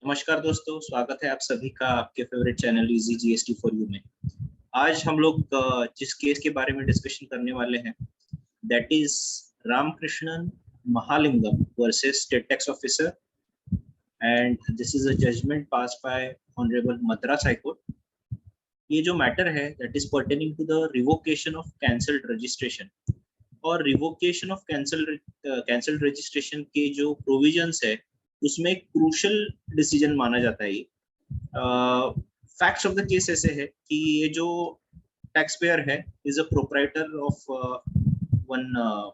नमस्कार दोस्तों, स्वागत है आप सभी का आपके favourite channel easy GST for you में। आज हम लोग जिस केस के बारे में डिस्कशन करने वाले हैं that is Ramakrishnan Mahalingam versus state tax officer, and this is a judgement pass by honourable Madras High Court. ये जो मैटर है that is pertaining to the revocation of cancelled registration, और रिवोकेशन ऑफ कैंसल्ड रजिस्ट्रेशन के जो provisions है उसमें एक crucial decision माना जाता है। फैक्ट्स ऑफ द केस ऐसे है कि ये जो टैक्स पेयर है is a proprietor of one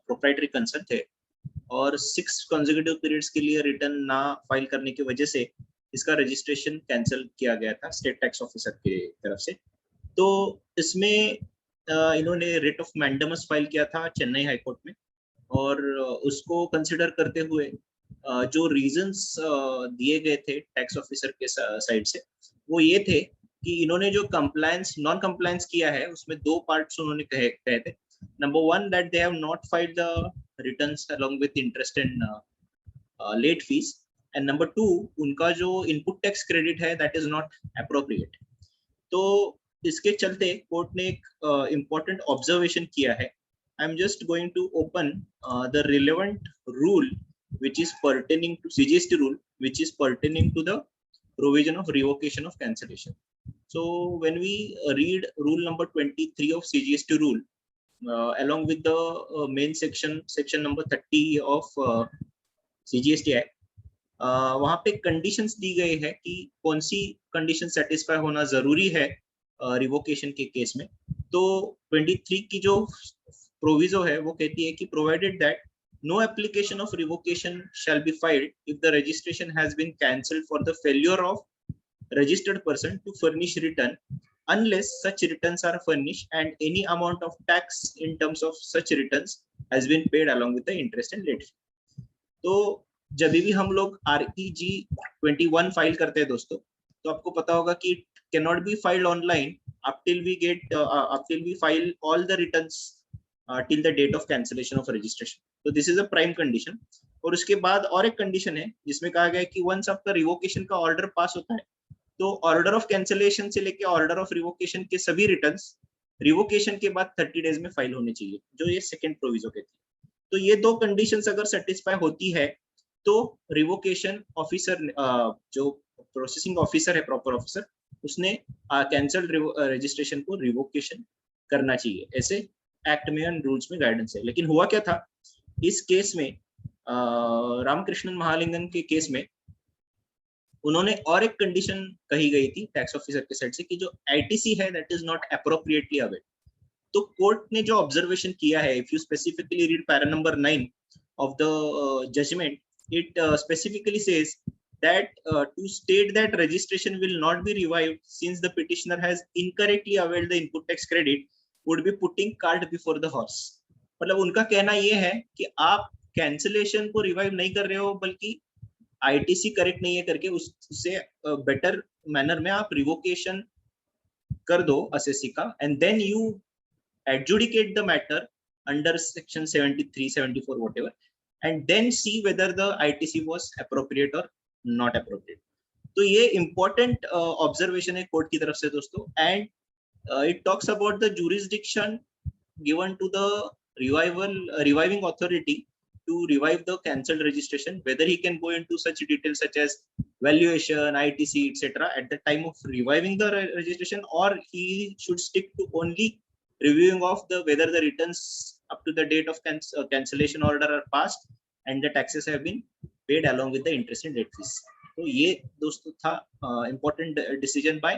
proprietary concern थे, और 6 कंसेक्यूटिव पीरियड्स के लिए रिटर्न ना फाइल करने की वजह से इसका रजिस्ट्रेशन कैंसिल किया गया था स्टेट टैक्स ऑफिसर के तरफ से। तो इसमें इन्होंने रिट ऑफ मैंडेमस फाइल किया था चेन्नई हाई कोर्ट में, और उसको कंसिडर करते हुए जो रीजंस दिए गए थे टैक्स ऑफिसर के साइड से वो ये थे कि इन्होंने जो कंप्लायंस नॉन कंप्लायंस किया है उसमें 2 पार्ट्स उन्होंने कहे थे। Number 1 that they have not filed the returns along with interest and let fees, and number 2 उनका जो इनपुट टैक्स क्रेडिट है दैट इज नॉट अप्रोप्रिएट। तो इसके चलते कोर्ट ने एक इम्पोर्टेंट ऑब्जर्वेशन किया है। I am just going to open the relevant rule which is pertaining to CGST rule, which is pertaining to the provision of revocation of cancellation. So when we read rule number 23 of CGST rule along with the main section number 30 of CGST Act, वहाँ पे conditions दी गई है कि कौन सी condition satisfy होना जरूरी है revocation के केस में। तो 23 की जो प्रोविजो है वो कहती है कि provided that no application of revocation shall be filed if the registration has been cancelled for the failure of registered person to furnish return unless such returns are furnished and any amount of tax in terms of such returns has been paid along with the interest and late fee. तो जब भी हम लोग REG 21 file करते हैं दोस्तों, तो आपको पता होगा कि it cannot be filed online up till we file all the returns till the date of cancellation of registration. तो this is a prime condition. और उसके बाद और एक कंडीशन है जिसमें कहा गया है कि वंस आपका रिवोकेशन का ऑर्डर पास होता है तो ऑर्डर ऑफ कैंसिलेशन से लेके ऑर्डर ऑफ रिवोकेशन के सभी रिटर्न्स रिवोकेशन के बाद 30 डेज में फाइल होने चाहिए, जो ये सेकंड प्रोविजो कहती है। तो ये 2 कंडीशंस अगर सेटिस्फाई होती है तो रिवोकेशन ऑफिसर जो प्रोसेसिंग ऑफिसर है, प्रॉपर ऑफिसर, उसने कैंसल्ड रजिस्ट्रेशन को रिवोकेशन करना चाहिए। ऐसे एक्ट में एंड रूल्स में गाइडेंस है। लेकिन हुआ क्या था इस केस में, रामकृष्णन महालिंगम के केस में उन्होंने और एक कंडीशन कही गई थी टैक्स ऑफिसर के साइड से कि जो आईटीसी है that is not appropriately availed. तो कोर्ट ने जो ऑब्जर्वेशन किया है, if you specifically read para number 9 of the judgement, it specifically says that to state that registration will not be revived since the petitioner has incorrectly availed the input tax credit would be putting cart before the horse। मतलब उनका कहना ये है कि आप cancellation को revive नहीं कर रहे हो बल्कि आईटीसी करेक्ट नहीं है करके उससे बेटर मैनर में आप रिवोकेशन कर दो असेसी का, and then you adjudicate the matter under section 73 74 whatever, and then see whether the ITC was appropriate or not appropriate। तो ये important observation है कोर्ट की तरफ से दोस्तों, and it talks about the jurisdiction given to the reviving authority to revive the cancelled registration, whether he can go into such details such as valuation, ITC, etc. at the time of reviving the registration, or he should stick to only reviewing of the whether the returns up to the date of cancellation order are passed and the taxes have been paid along with the interest and late fees। तो ये दोस्तों था important decision by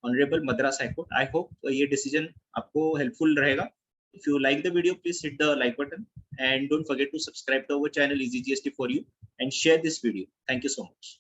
Honorable Madras High Court। I hope ये decision आपको helpful रहेगा। If you like the video, please hit the like button and don't forget to subscribe to our channel Easy GST for you and share this video। Thank you so much।